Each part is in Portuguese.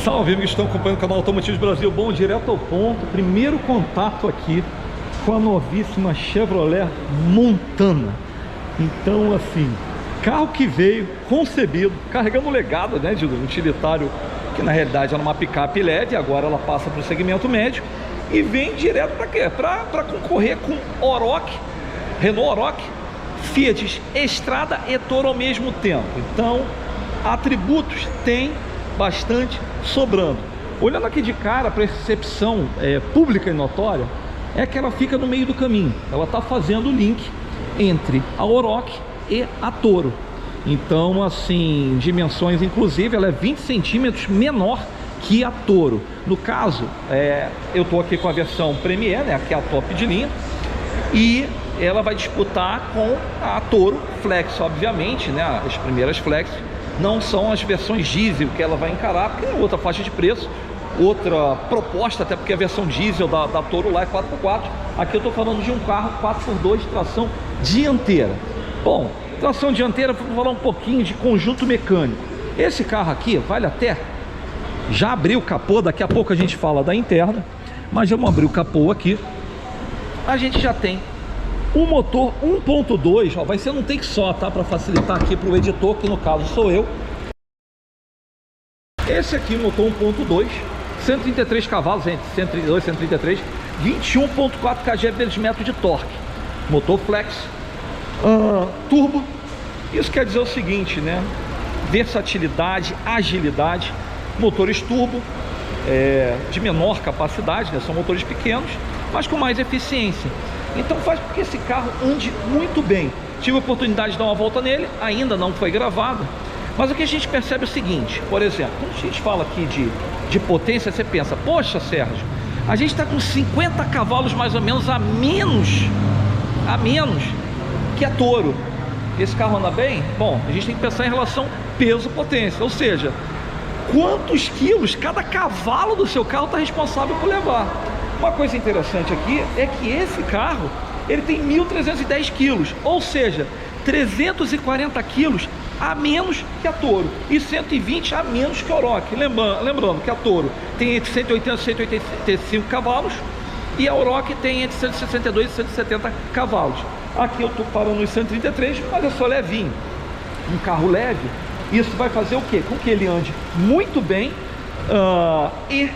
Salve, amigos que estão acompanhando o canal Automotivos Brasil. Bom, direto ao ponto. Primeiro contato aqui com a novíssima Chevrolet Montana. Então, assim, carro que veio concebido, carregando o legado, né, de um utilitário que na realidade era uma picape leve, agora ela passa para o segmento médio e vem direto para quê? Para concorrer com Oroch, Renault Oroch, Fiat Strada e Toro ao mesmo tempo. Então, atributos tem bastante sobrando. Olhando aqui de cara, a percepção pública e notória é que ela fica no meio do caminho. Ela está fazendo o link entre a Oroch e a Toro. Então, assim, dimensões, inclusive, ela é 20 centímetros menor que a Toro. No caso, eu estou aqui com a versão Premier, né, que é a top de linha, e ela vai disputar com a Toro Flex, obviamente, né, as primeiras Flex. Não são as versões diesel que ela vai encarar, porque é outra faixa de preço, outra proposta, até porque a versão diesel da Toro lá é 4x4. Aqui eu estou falando de um carro 4x2 tração dianteira. Bom, tração dianteira, vou falar um pouquinho de conjunto mecânico. Esse carro aqui vale até, já abriu o capô, daqui a pouco a gente fala da interna, mas vamos abrir o capô aqui. A gente já tem um motor 1.2, ó, vai ser num take só, tá? Para facilitar aqui para o editor, que no caso sou eu. Esse aqui, motor 1.2, 133 cavalos, entre 132 e 133, 21.4 kgfm de torque. Motor flex, turbo. Isso quer dizer o seguinte, né? Versatilidade, agilidade. Motores turbo, de menor capacidade, né? São motores pequenos, mas com mais eficiência. Então faz com que esse carro ande muito bem. Tive a oportunidade de dar uma volta nele, ainda não foi gravada. Mas o que a gente percebe é o seguinte, por exemplo, quando a gente fala aqui de potência, você pensa, poxa, Sérgio, a gente está com 50 cavalos mais ou menos a menos que a Toro. Esse carro anda bem? Bom, a gente tem que pensar em relação peso-potência, ou seja, quantos quilos cada cavalo do seu carro está responsável por levar. Uma coisa interessante aqui é que esse carro, ele tem 1.310 quilos, ou seja, 340 quilos a menos que a Toro e 120 a menos que a Oroch. Lembrando que a Toro tem entre 180 e 185 cavalos e a Oroch tem entre 162 e 170 cavalos. Aqui eu estou parando nos 133, mas é só levinho. Um carro leve, isso vai fazer o quê? Com que ele ande muito bem e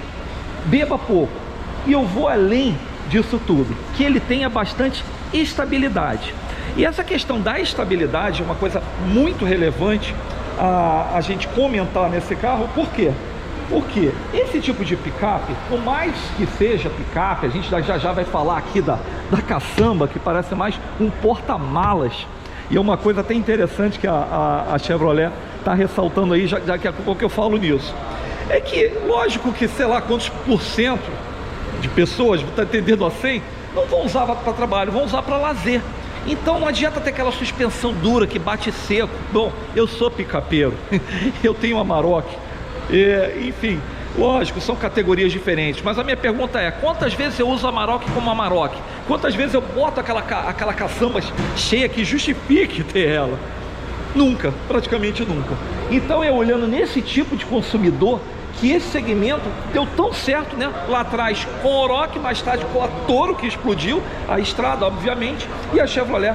beba pouco. E eu vou além disso tudo, que ele tenha bastante estabilidade. E essa questão da estabilidade é uma coisa muito relevante a gente comentar nesse carro. Por quê? Porque esse tipo de picape, por mais que seja picape, a gente já vai falar aqui da caçamba, que parece mais um porta-malas. E é uma coisa até interessante que a Chevrolet está ressaltando aí, já que a pouco eu falo nisso. É que, lógico que sei lá quantos por cento de pessoas, está entendendo a 100, não vão usar para trabalho, vão usar para lazer. Então não adianta ter aquela suspensão dura que bate seco. Bom, eu sou picapeiro, eu tenho uma Amarok, enfim, lógico, são categorias diferentes. Mas a minha pergunta é, quantas vezes eu uso a Amarok como Amarok? Quantas vezes eu boto aquela caçamba cheia que justifique ter ela? Nunca, praticamente nunca. Então é olhando nesse tipo de consumidor que esse segmento deu tão certo, né? Lá atrás com a Oroch, mais tarde com a Toro, que explodiu, a Strada, obviamente, e a Chevrolet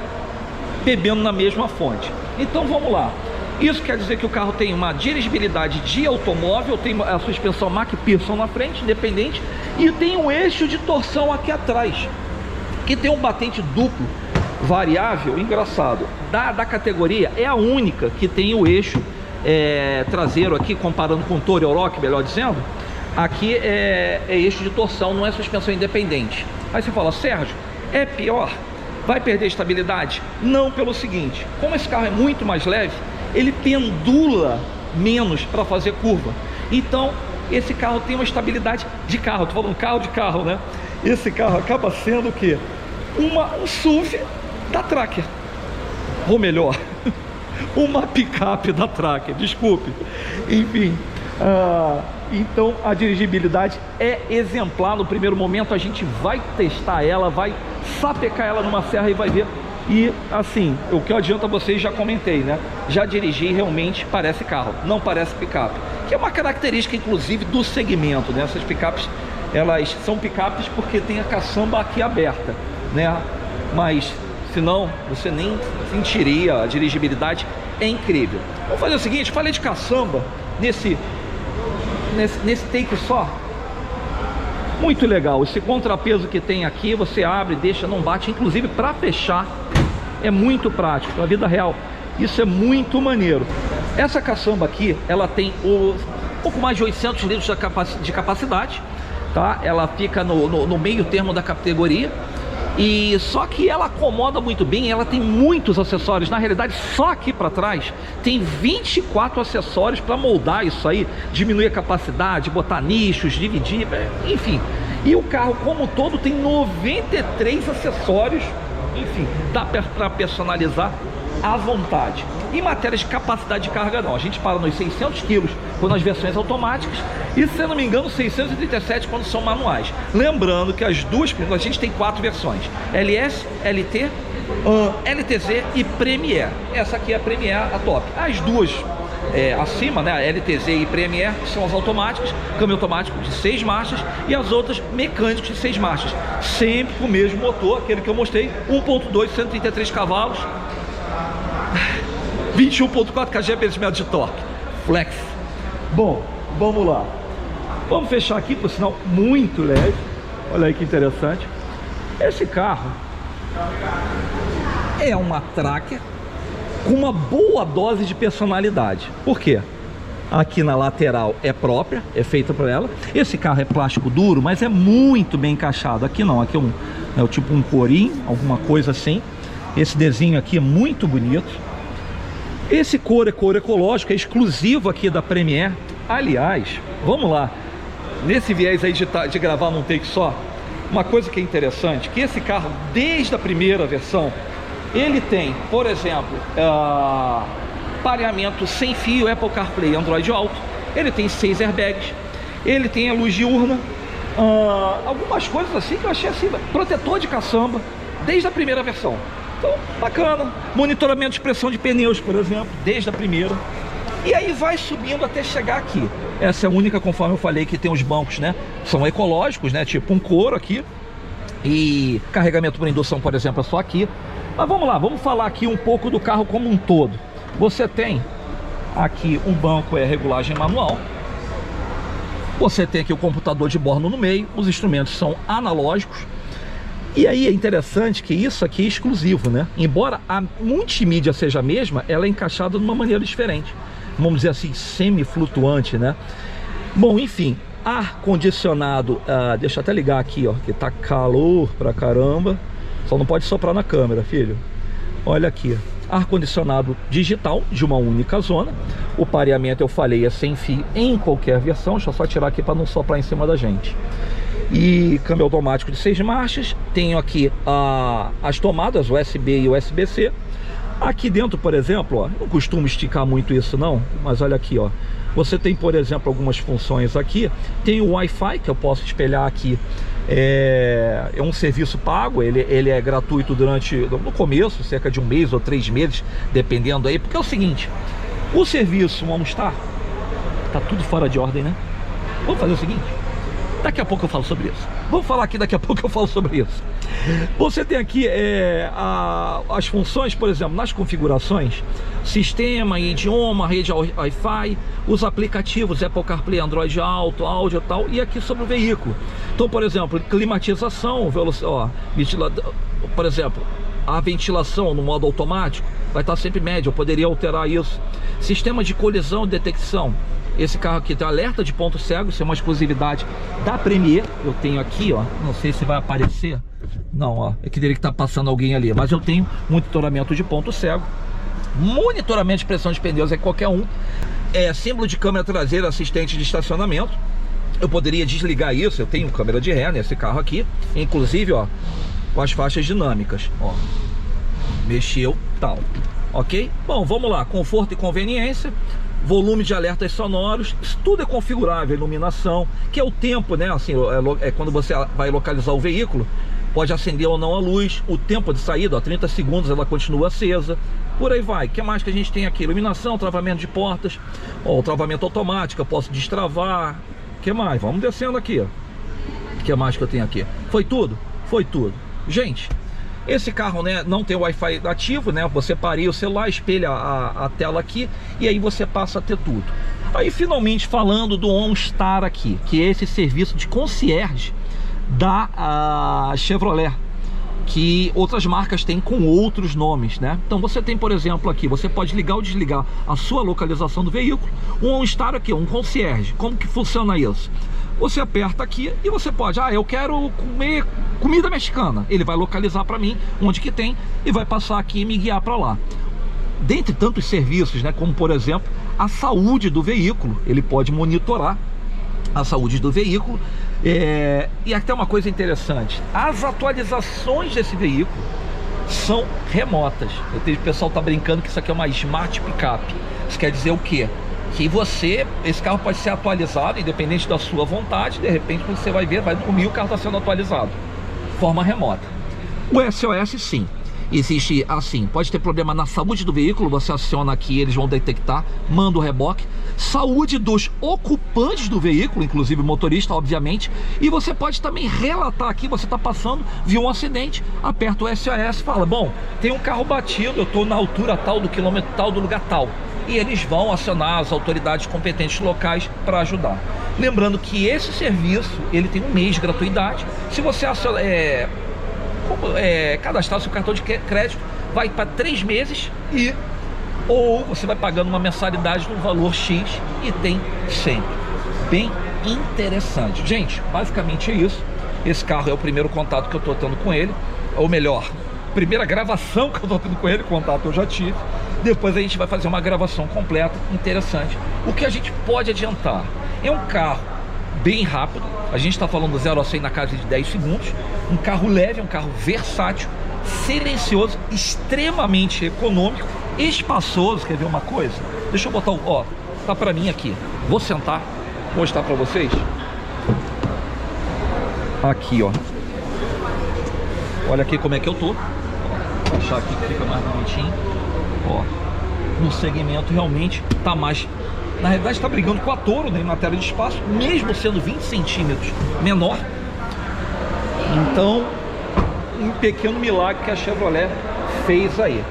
bebendo na mesma fonte. Então vamos lá. Isso quer dizer que o carro tem uma dirigibilidade de automóvel, tem a suspensão McPherson na frente, independente, e tem um eixo de torção aqui atrás, que tem um batente duplo variável, engraçado. Da categoria, é a única que tem o eixo traseiro aqui, comparando com o Toro e Oroch, melhor dizendo, aqui é eixo de torção, não é suspensão independente. Aí você fala, Sérgio, é pior? Vai perder estabilidade? Não, pelo seguinte, como esse carro é muito mais leve, ele pendula menos para fazer curva. Então, esse carro tem uma estabilidade de carro, estou falando carro de carro, né? Esse carro acaba sendo o quê? Um SUV da Tracker, ou melhor, uma picape da Tracker, desculpe. Enfim, então a dirigibilidade é exemplar. No primeiro momento a gente vai testar ela, vai sapecar ela numa serra e vai ver. E assim, o que eu adianto a vocês, já comentei, né? Já dirigi, realmente parece carro, não parece picape. que é uma característica inclusive do segmento, né? Essas picapes, elas são picapes porque tem a caçamba aqui aberta, né? Mas senão você nem sentiria, a dirigibilidade é incrível. Vamos fazer o seguinte, falei de caçamba nesse take só. Muito legal, esse contrapeso que tem aqui, você abre, deixa, não bate, inclusive para fechar é muito prático, na vida real isso é muito maneiro. Essa caçamba aqui, ela tem um pouco mais de 800 litros de capacidade, tá? Ela fica no meio termo da categoria, e só que ela acomoda muito bem, ela tem muitos acessórios. Na realidade, só aqui para trás tem 24 acessórios para moldar isso aí, diminuir a capacidade, botar nichos, dividir, enfim. E o carro como um todo tem 93 acessórios, enfim, dá para personalizar à vontade. Em matéria de capacidade de carga não, a gente para nos 600 kg quando as versões automáticas e, se eu não me engano, 637 quando são manuais. Lembrando que as duas, a gente tem 4 versões: LS, LT, LTZ e Premier. Essa aqui é a Premier, a top. As duas acima, né, a LTZ e Premier, são as automáticas, câmbio automático de 6 marchas, e as outras mecânicos de 6 marchas, sempre com o mesmo motor, aquele que eu mostrei, 1.2, 133 cavalos, 21.4 kgfm de torque, flex. Bom, vamos lá. Vamos fechar aqui, por sinal, muito leve. Olha aí que interessante. Esse carro é uma Tracker com uma boa dose de personalidade. Por quê? Aqui na lateral é própria, é feita por ela. Esse carro é plástico duro, mas é muito bem encaixado. Aqui não, aqui é tipo um corinho, alguma coisa assim. Esse desenho aqui é muito bonito. Esse couro é couro ecológico, é exclusivo aqui da Premier. Aliás, vamos lá, nesse viés aí de gravar num take só, uma coisa que é interessante, que esse carro, desde a primeira versão, ele tem, por exemplo, pareamento sem fio, Apple CarPlay, Android Auto, ele tem 6 airbags, ele tem a luz diurna, algumas coisas assim que eu achei assim, protetor de caçamba, desde a primeira versão. Então, bacana. Monitoramento de pressão de pneus, por exemplo, desde a primeira. E aí vai subindo até chegar aqui. Essa é a única, conforme eu falei, que tem os bancos, né? São ecológicos, né? Tipo um couro aqui. E carregamento por indução, por exemplo, é só aqui. Mas vamos lá, vamos falar aqui um pouco do carro como um todo. Você tem aqui um banco, regulagem manual. Você tem aqui o computador de bordo no meio. Os instrumentos são analógicos. E aí é interessante que isso aqui é exclusivo, né? Embora a multimídia seja a mesma, ela é encaixada de uma maneira diferente. Vamos dizer assim, semi-flutuante, né? Bom, enfim, ar-condicionado, deixa eu até ligar aqui, ó, que tá calor pra caramba. Só não pode soprar na câmera, filho. Olha aqui, ar-condicionado digital de uma única zona. O pareamento, eu falei, é sem fio em qualquer versão. Deixa eu só tirar aqui para não soprar em cima da gente. E câmbio automático de 6 marchas. Tenho aqui as tomadas USB e USB-C. Aqui dentro, por exemplo, ó, não costumo esticar muito isso não, mas olha aqui, ó. Você tem, por exemplo, algumas funções aqui. Tem o Wi-Fi, que eu posso espelhar aqui. É um serviço pago, ele é gratuito no começo, cerca de 1 mês ou 3 meses, dependendo aí. Porque é o seguinte, o serviço, vamos tá tudo fora de ordem, né? Vamos fazer o seguinte, daqui a pouco eu falo sobre isso. Vamos falar aqui, daqui a pouco eu falo sobre isso. Você tem aqui as funções, por exemplo, nas configurações, sistema, idioma, rede Wi-Fi, os aplicativos Apple CarPlay, Android Auto, áudio e tal, e aqui sobre o veículo. Então, por exemplo, climatização, por exemplo, a ventilação no modo automático vai estar sempre média, eu poderia alterar isso. Sistema de colisão e detecção. Esse carro aqui tem alerta de ponto cego, isso é uma exclusividade da Premier. Eu tenho aqui, ó, não sei se vai aparecer. Não, ó, é que teria que estar passando alguém ali. Mas eu tenho monitoramento de ponto cego. Monitoramento de pressão de pneus é qualquer um. Símbolo de câmera traseira, assistente de estacionamento. Eu poderia desligar isso, eu tenho câmera de ré nesse carro aqui. Inclusive, ó, com as faixas dinâmicas, ó. Mexeu, tal. Ok? Bom, vamos lá, conforto e conveniência. volume de alertas sonoros, isso tudo é configurável, iluminação, que é o tempo, né? Assim, é quando você vai localizar o veículo, pode acender ou não a luz, o tempo de saída, ó, 30 segundos ela continua acesa, por aí vai. O que mais que a gente tem aqui? Iluminação, travamento de portas, ó, o travamento automático, eu posso destravar. O que mais? Vamos descendo aqui, ó. O que mais que eu tenho aqui? Foi tudo? Foi tudo. Gente, esse carro, né, não tem Wi-Fi ativo, né? Você pareia o celular, espelha a tela aqui e aí você passa a ter tudo. Aí finalmente falando do OnStar aqui, que é esse serviço de concierge da Chevrolet, que outras marcas têm com outros nomes, né? Então você tem, por exemplo, aqui, você pode ligar ou desligar a sua localização do veículo. Um OnStar aqui, um concierge. Como que funciona isso? Você aperta aqui e você pode, eu quero comer comida mexicana. Ele vai localizar para mim onde que tem e vai passar aqui e me guiar para lá. Dentre tantos serviços, né, como por exemplo, a saúde do veículo, ele pode monitorar a saúde do veículo. E até uma coisa interessante, as atualizações desse veículo são remotas. O pessoal tá brincando que isso aqui é uma Smart Pickup. Isso quer dizer o quê? Que esse carro pode ser atualizado, independente da sua vontade. De repente você vai ver, vai dormir, o carro está sendo atualizado de forma remota. O SOS sim, existe assim, pode ter problema na saúde do veículo, você aciona aqui, eles vão detectar, manda o reboque. Saúde dos ocupantes do veículo, inclusive o motorista, obviamente. E você pode também relatar aqui, você está passando, viu um acidente, aperta o SOS, fala, bom, tem um carro batido, eu estou na altura tal, do quilômetro tal, do lugar tal. E eles vão acionar as autoridades competentes locais para ajudar. Lembrando que esse serviço, ele tem 1 mês de gratuidade. Se você cadastrar seu cartão de crédito, vai para 3 meses ou você vai pagando uma mensalidade no valor X e tem sempre. Bem interessante. Gente, basicamente é isso. Esse carro é o primeiro contato que eu estou tendo com ele, ou melhor, primeira gravação que eu estou tendo com ele, contato eu já tive. Depois a gente vai fazer uma gravação completa, interessante. O que a gente pode adiantar? É um carro bem rápido, a gente está falando do 0 a 100 na casa de 10 segundos. Um carro leve, um carro versátil, silencioso, extremamente econômico, espaçoso. Quer ver uma coisa? Deixa eu botar tá para mim aqui. Vou sentar, mostrar para vocês. Aqui, ó. Olha aqui como é que eu tô. Vou achar aqui que fica mais bonitinho. Ó, no segmento realmente tá mais, na realidade está brigando com a Toro, né, na tela de espaço, mesmo sendo 20 centímetros menor. Então, um pequeno milagre que a Chevrolet fez aí.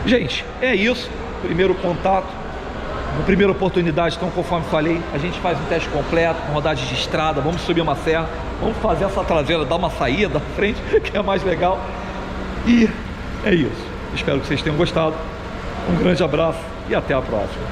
Gente, é isso. Primeiro contato, na primeira oportunidade. Então, conforme falei, a gente faz um teste completo, com rodagem de estrada, vamos subir uma serra, vamos fazer essa traseira, dar uma saída da frente, que é mais legal. E é isso. Espero que vocês tenham gostado. Um grande abraço e até a próxima.